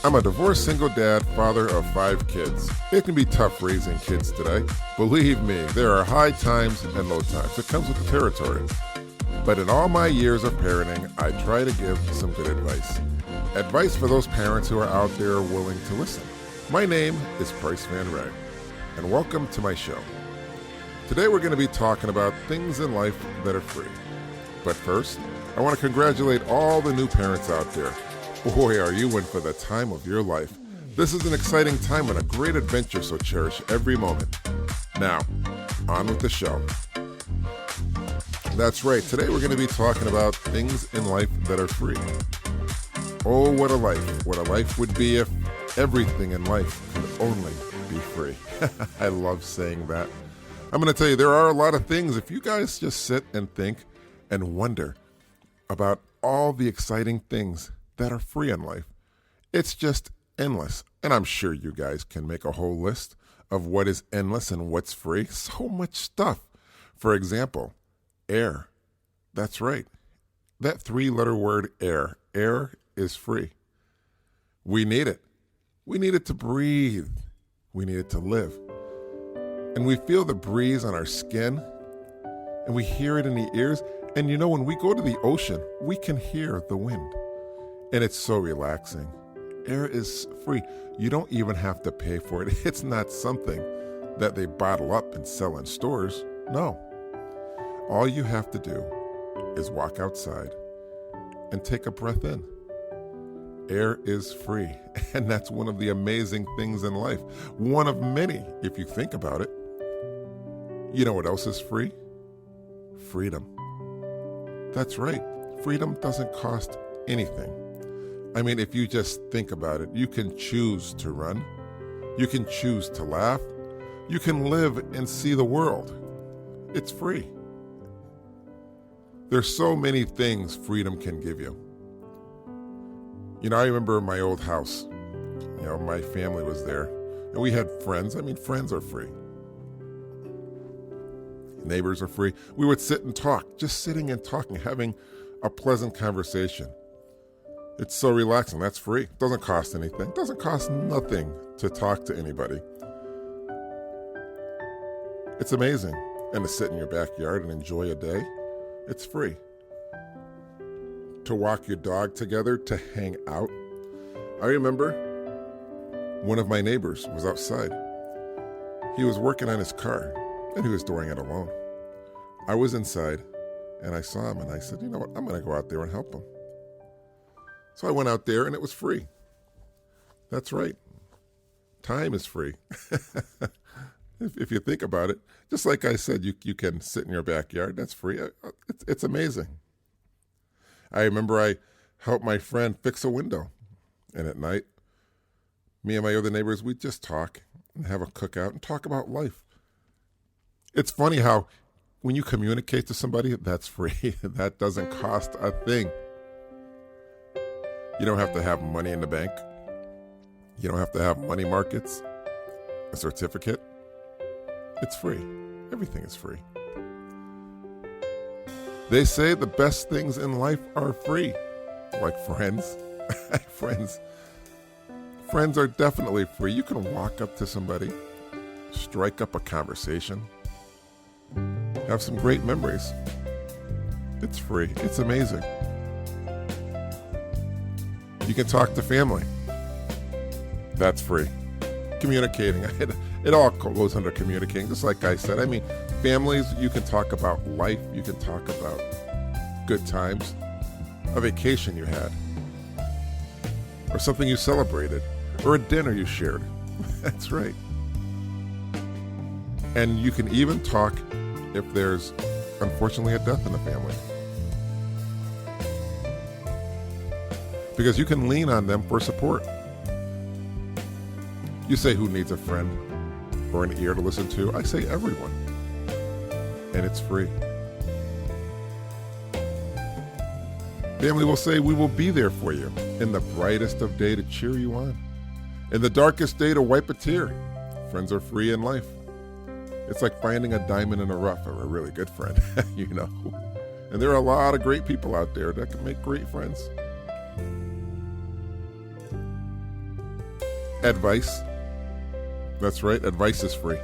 I'm a divorced single dad, father of 5 kids. It can be tough raising kids today. Believe me, there are high times and low times. It comes with the territory. But in all my years of parenting, I try to give some good advice. Advice for those parents who are out there willing to listen. My name is Price Van Rag, and welcome to my show. Today we're going to be talking about things in life that are free. But first, I want to congratulate all the new parents out there. Boy, are you in for the time of your life. This is an exciting time and a great adventure, so cherish every moment. Now, on with the show. That's right, today we're going to be talking about things in life that are free. Oh, what a life would be if everything in life could only be free. I love saying that. I'm going to tell you, there are a lot of things, if you guys just sit and think and wonder about all the exciting things that are free in life, it's just endless. And I'm sure you guys can make a whole list of what is endless and what's free. So much stuff. For example, air. That's right. That 3-letter word, air. Air is free. We need it. We need it to breathe. We need it to live. And we feel the breeze on our skin, and we hear it in the ears. And you know, when we go to the ocean, we can hear the wind. And it's so relaxing. Air is free. You don't even have to pay for it. It's not something that they bottle up and sell in stores. No. All you have to do is walk outside and take a breath in. Air is free. And that's one of the amazing things in life. One of many, if you think about it. You know what else is free? Freedom. That's right. Freedom doesn't cost anything. I mean, if you just think about it, you can choose to run. You can choose to laugh. You can live and see the world. It's free. There's so many things freedom can give you. You know, I remember my old house. You know, my family was there. And we had friends. I mean, friends are free. Neighbors are free. We would sit and talk, just sitting and talking, having a pleasant conversation. It's so relaxing. That's free. It doesn't cost anything. It doesn't cost nothing to talk to anybody. It's amazing. And to sit in your backyard and enjoy a day, it's free. To walk your dog together, to hang out. I remember one of my neighbors was outside. He was working on his car. And he was doing it alone. I was inside, and I saw him, and I said, you know what, I'm going to go out there and help him. So I went out there, and it was free. That's right. Time is free. If you think about it, just like I said, you can sit in your backyard. That's free. It's amazing. I remember I helped my friend fix a window, and at night, me and my other neighbors, we'd just talk and have a cookout and talk about life. It's funny how when you communicate to somebody, that's free. That doesn't cost a thing. You don't have to have money in the bank. You don't have to have money markets, a certificate. It's free. Everything is free. They say the best things in life are free, like friends. Friends are definitely free. You can walk up to somebody, strike up a conversation, have some great memories. It's free. It's amazing. You can talk to family. That's free. Communicating. It all goes under communicating, just like I said. I mean, families, you can talk about life. You can talk about good times, a vacation you had, or something you celebrated, or a dinner you shared. That's right. And you can even talk if there's, unfortunately, a death in the family. Because you can lean on them for support. You say, who needs a friend or an ear to listen to? I say everyone. And it's free. Family will say, we will be there for you in the brightest of day to cheer you on. In the darkest day to wipe a tear. Friends are free in life. It's like finding a diamond in a rough, or a really good friend, you know. And there are a lot of great people out there that can make great friends. Advice. That's right, advice is free.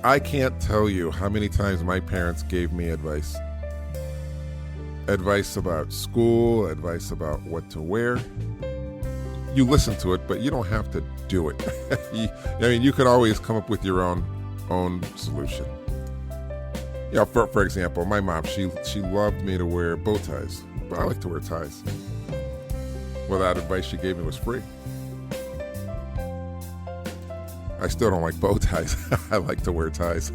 I can't tell you how many times my parents gave me advice. Advice about school, advice about what to wear. You listen to it, but you don't have to do it. You could always come up with your own solution. For example, my mom, she loved me to wear bow ties, but I like to wear ties. Well, that advice she gave me was free. I still don't like bow ties. I like to wear ties.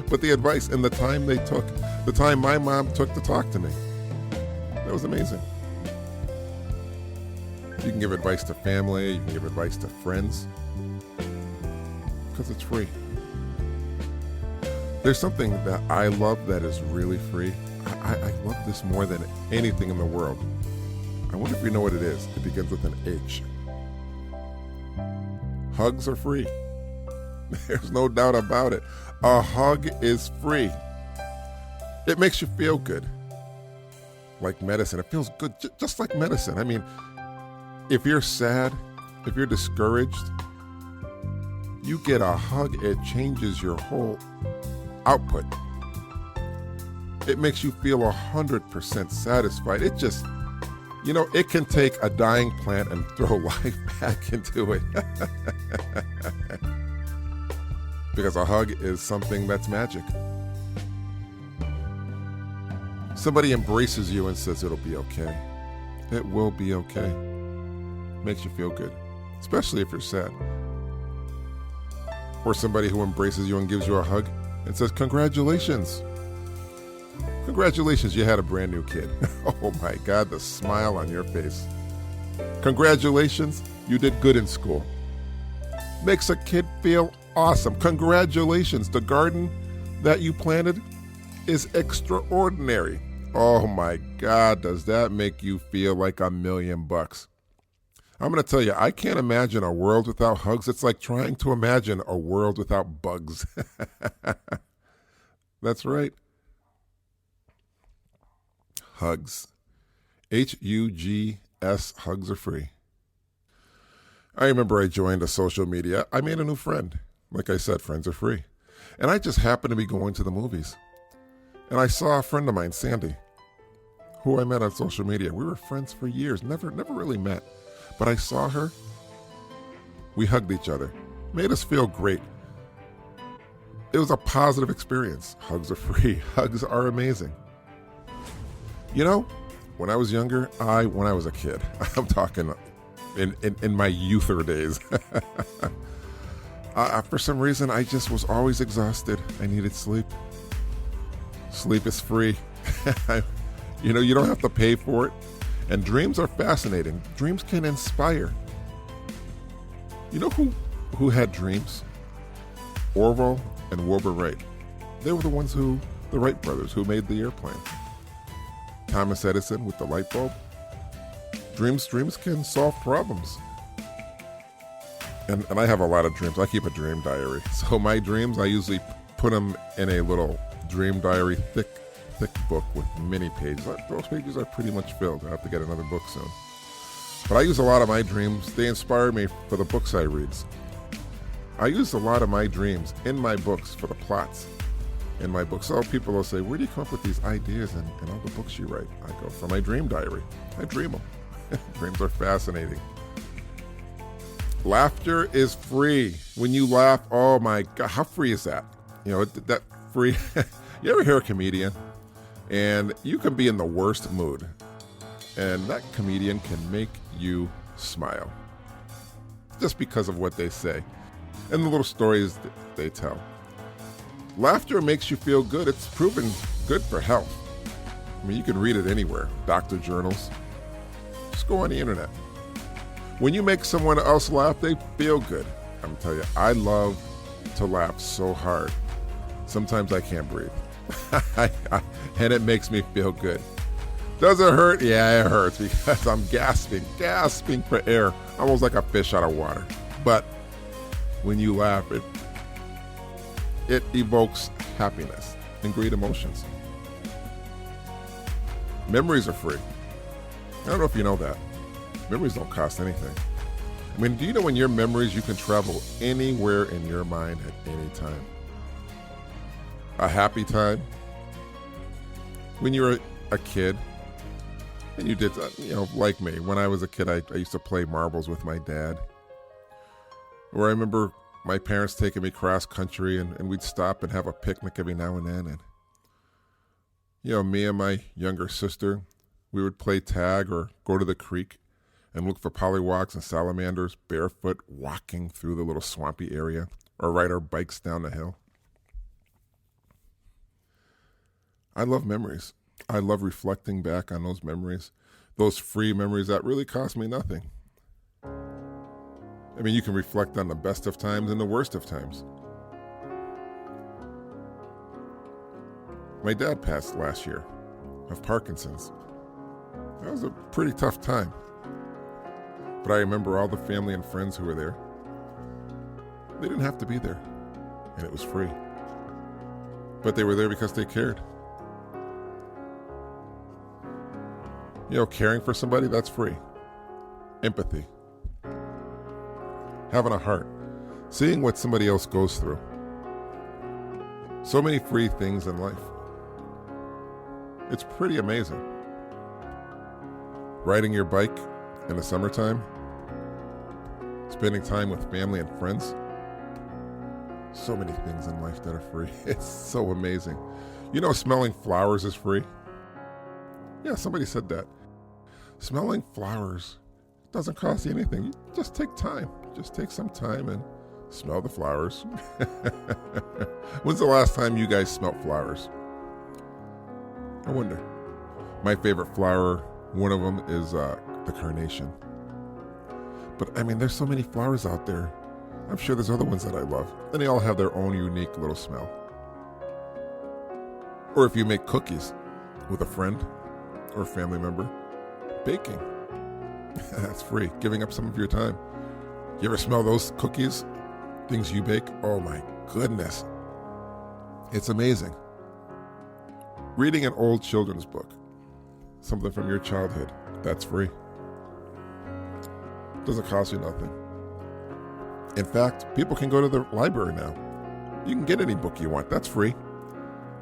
But the advice and the time my mom took to talk to me, that was amazing. You can give advice to family, you can give advice to friends, because it's free. There's something that I love that is really free. I love this more than anything in the world. I wonder if you know what it is. It begins with an H. Hugs are free. There's no doubt about it. A hug is free. It makes you feel good. Like medicine. It feels good, just like medicine. If you're sad, if you're discouraged, you get a hug, it changes your whole output. It makes you feel 100% satisfied. It just, it can take a dying plant and throw life back into it. Because a hug is something that's magic. Somebody embraces you and says it'll be okay. It will be okay. Makes you feel good, especially if you're sad. Or somebody who embraces you and gives you a hug and says, congratulations. Congratulations, you had a brand new kid. Oh my God, the smile on your face. Congratulations, you did good in school. Makes a kid feel awesome. Congratulations, the garden that you planted is extraordinary. Oh my God, does that make you feel like $1,000,000? I'm going to tell you, I can't imagine a world without hugs. It's like trying to imagine a world without bugs. That's right. Hugs. Hugs. Hugs are free. I remember I joined a social media. I made a new friend. Like I said, friends are free. And I just happened to be going to the movies. And I saw a friend of mine, Sandy, who I met on social media. We were friends for years, never really met. But I saw her. We hugged each other. Made us feel great. It was a positive experience. Hugs are free. Hugs are amazing. When I was younger, when I was a kid, I'm talking in my youther days, for some reason, I just was always exhausted. I needed sleep. Sleep is free. You don't have to pay for it. And dreams are fascinating. Dreams can inspire. You know who had dreams? Orville and Wilbur Wright. They were the Wright brothers who made the airplane. Thomas Edison with the light bulb. Dreams can solve problems. And I have a lot of dreams. I keep a dream diary. So my dreams, I usually put them in a little dream diary, thick book with many pages. Those pages are pretty much filled. I have to get another book soon. But I use a lot of my dreams. They inspire me for the books I read. I use a lot of my dreams in my books for the plots in my books. So people will say, where do you come up with these ideas and all the books you write? I go, from my dream diary. I dream them. Dreams are fascinating. Laughter is free. When you laugh, oh my God, how free is that? That free. You ever hear a comedian? And you can be in the worst mood, and that comedian can make you smile just because of what they say and the little stories that they tell. Laughter makes you feel good. It's proven good for health. You can read it anywhere. Doctor journals. Just go on the internet. When you make someone else laugh, they feel good. I'm telling you, I love to laugh so hard. Sometimes I can't breathe. And it makes me feel good. Does it hurt? Yeah, it hurts because I'm gasping for air, almost like a fish out of water. But when you laugh, it evokes happiness and great emotions. Memories are free. I don't know if you know that. Memories don't cost anything. I mean, do you know in your memories you can travel anywhere in your mind at any time? A happy time, when you were a kid, and you did, like me, when I was a kid, I used to play marbles with my dad. Or I remember my parents taking me cross country, and we'd stop and have a picnic every now and then. And, me and my younger sister, we would play tag or go to the creek and look for pollywogs and salamanders barefoot walking through the little swampy area, or ride our bikes down the hill. I love memories. I love reflecting back on those memories, those free memories that really cost me nothing. I mean, you can reflect on the best of times and the worst of times. My dad passed last year of Parkinson's. That was a pretty tough time. But I remember all the family and friends who were there. They didn't have to be there, and it was free. But they were there because they cared. Caring for somebody, that's free. Empathy. Having a heart. Seeing what somebody else goes through. So many free things in life. It's pretty amazing. Riding your bike in the summertime. Spending time with family and friends. So many things in life that are free. It's so amazing. Smelling flowers is free. Yeah, somebody said that. Smelling flowers doesn't cost you anything. You just take time. Just take some time and smell the flowers. When's the last time you guys smelled flowers? I wonder. My favorite flower, one of them is the carnation. But I mean, there's so many flowers out there. I'm sure there's other ones that I love. And they all have their own unique little smell. Or if you make cookies with a friend or a family member, baking. That's free. Giving up some of your time. You ever smell those cookies? Things you bake? Oh my goodness. It's amazing. Reading an old children's book. Something from your childhood. That's free. Doesn't cost you nothing. In fact, people can go to the library now. You can get any book you want. That's free.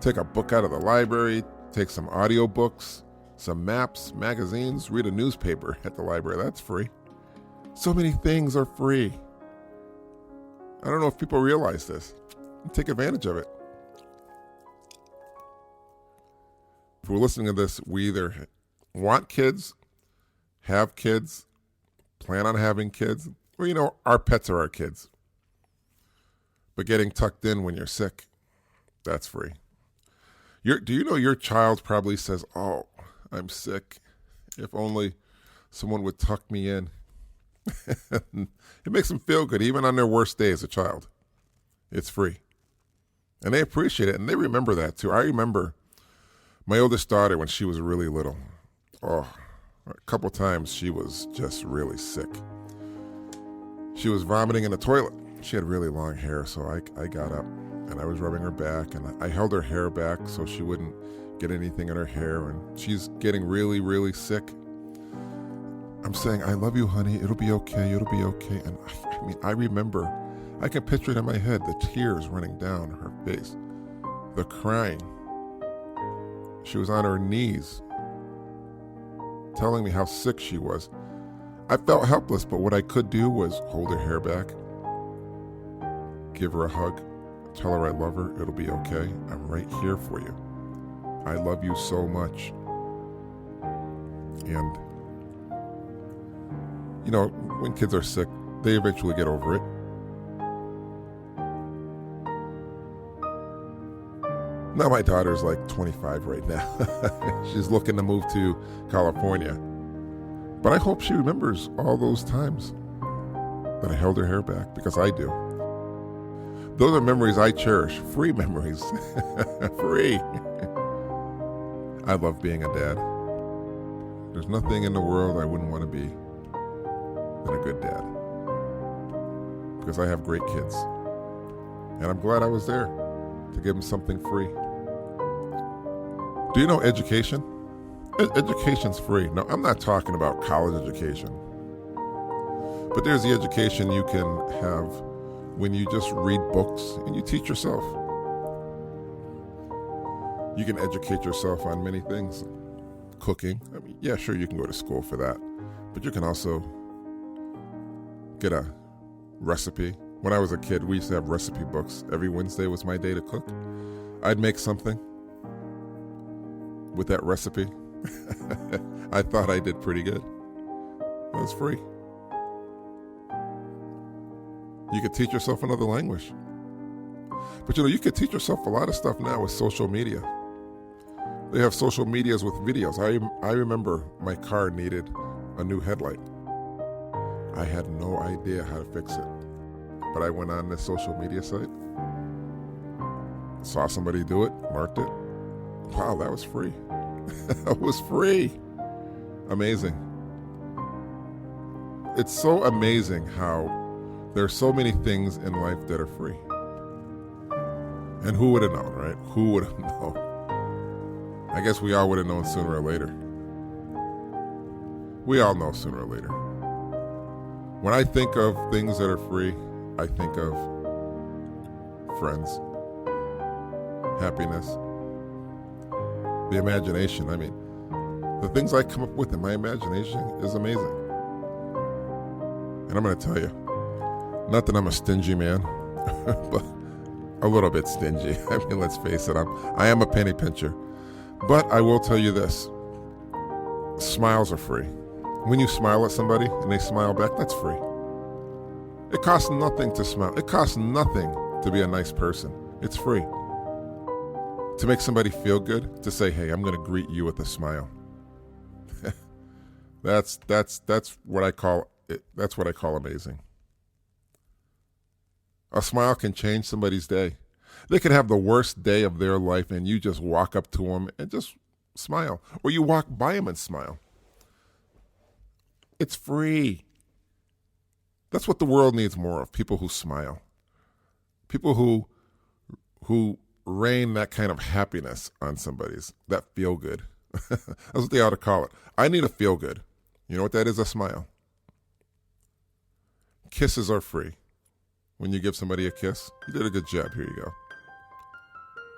Take a book out of the library. Take some audiobooks. Some maps, magazines, read a newspaper at the library. That's free. So many things are free. I don't know if people realize this. Take advantage of it. If we're listening to this, we either want kids, have kids, plan on having kids, or, our pets are our kids. But getting tucked in when you're sick, that's free. Do you know your child probably says, "Oh, I'm sick. If only someone would tuck me in." It makes them feel good, even on their worst day as a child. It's free. And they appreciate it, and they remember that too. I remember my oldest daughter when she was really little. A couple times she was just really sick. She was vomiting in the toilet. She had really long hair, so I got up, and I was rubbing her back, and I held her hair back so she wouldn't get anything in her hair, and she's getting really, really sick. I'm saying, "I love you, honey. It'll be okay. It'll be okay." And I remember, I can picture it in my head, the tears running down her face, the crying. She was on her knees, telling me how sick she was. I felt helpless, but what I could do was hold her hair back, give her a hug, tell her I love her. It'll be okay. I'm right here for you. I love you so much. And, when kids are sick, they eventually get over it. Now my daughter's like 25 right now. She's looking to move to California. But I hope she remembers all those times that I held her hair back, because I do. Those are memories I cherish. Free memories. Free. I love being a dad. There's nothing in the world I wouldn't want to be than a good dad. Because I have great kids. And I'm glad I was there to give them something free. Do you know education? Education's free. No, I'm not talking about college education. But there's the education you can have when you just read books and you teach yourself. You can educate yourself on many things. Cooking. I mean, yeah, sure, you can go to school for that. But you can also get a recipe. When I was a kid, we used to have recipe books. Every Wednesday was my day to cook. I'd make something with that recipe. I thought I did pretty good. It was free. You could teach yourself another language. But you could teach yourself a lot of stuff now with social media. They have social medias with videos. I remember my car needed a new headlight. I had no idea how to fix it. But I went on this social media site, saw somebody do it, marked it. Wow, that was free. That was free. Amazing. It's so amazing how there are so many things in life that are free. And who would have known, right? Who would have known? I guess we all would have known sooner or later. We all know sooner or later. When I think of things that are free, I think of friends, happiness, the imagination. I mean, the things I come up with in my imagination is amazing. And I'm going to tell you, not that I'm a stingy man, but a little bit stingy. I mean, let's face it, I am a penny pincher. But I will tell you this, smiles are free. When you smile at somebody and they smile back, that's free. It costs nothing to smile. It costs nothing to be a nice person. It's free. To make somebody feel good, to say, hey, I'm going to greet you with a smile. That's what I call it. That's what I call amazing. A smile can change somebody's day. They could have the worst day of their life and you just walk up to them and just smile. Or you walk by them and smile. It's free. That's what the world needs more of, people who smile. People who rain that kind of happiness on somebody's, that feel good. That's what they ought to call it. I need a feel good. You know what that is? A smile. Kisses are free. When you give somebody a kiss, you did a good job, here you go.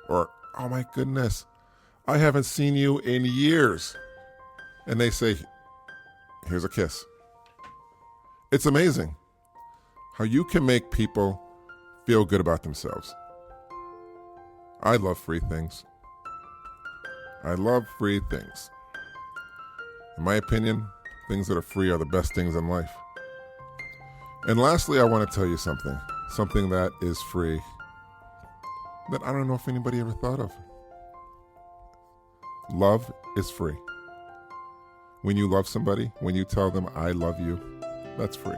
Or, oh my goodness, I haven't seen you in years. And they say, here's a kiss. It's amazing how you can make people feel good about themselves. I love free things. I love free things. In my opinion, things that are free are the best things in life. And lastly, I want to tell you something that is free that I don't know if anybody ever thought of. Love is free. When you love somebody, when you tell them, I love you, that's free.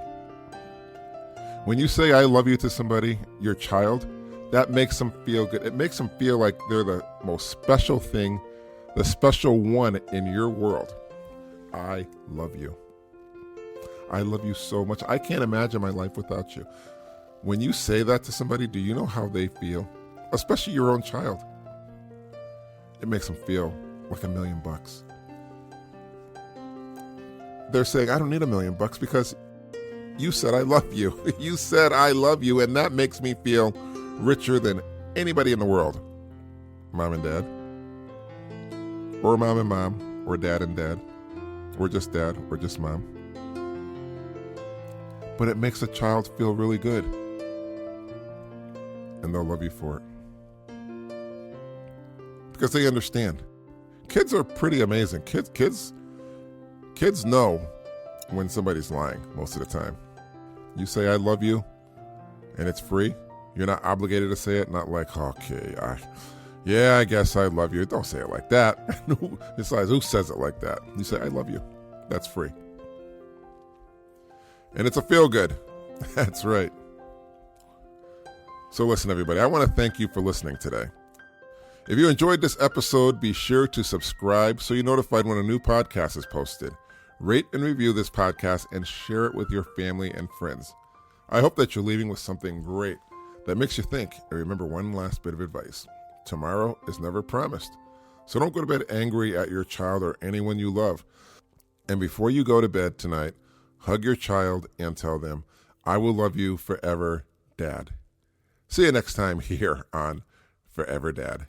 When you say, I love you to somebody, your child, that makes them feel good. It makes them feel like they're the most special thing, the special one in your world. I love you. I love you so much. I can't imagine my life without you. When you say that to somebody, do you know how they feel? Especially your own child. It makes them feel like $1 million. They're saying, I don't need $1 million because you said I love you. You said I love you, and that makes me feel richer than anybody in the world. Mom and dad. Or mom and mom. Or dad and dad. Or just dad. Or just mom. But it makes a child feel really good. And they'll love you for it. Because they understand. Kids are pretty amazing. Kids know when somebody's lying most of the time. You say I love you and it's free. You're not obligated to say it. Not like, okay, I guess I love you. Don't say it like that. Besides, who says it like that? You say I love you. That's free. And it's a feel good. That's right. So listen, everybody, I want to thank you for listening today. If you enjoyed this episode, be sure to subscribe so you're notified when a new podcast is posted. Rate and review this podcast and share it with your family and friends. I hope that you're leaving with something great that makes you think. And remember one last bit of advice. Tomorrow is never promised. So don't go to bed angry at your child or anyone you love. And before you go to bed tonight, hug your child, and tell them, I will love you forever, Dad. See you next time here on Forever Dad.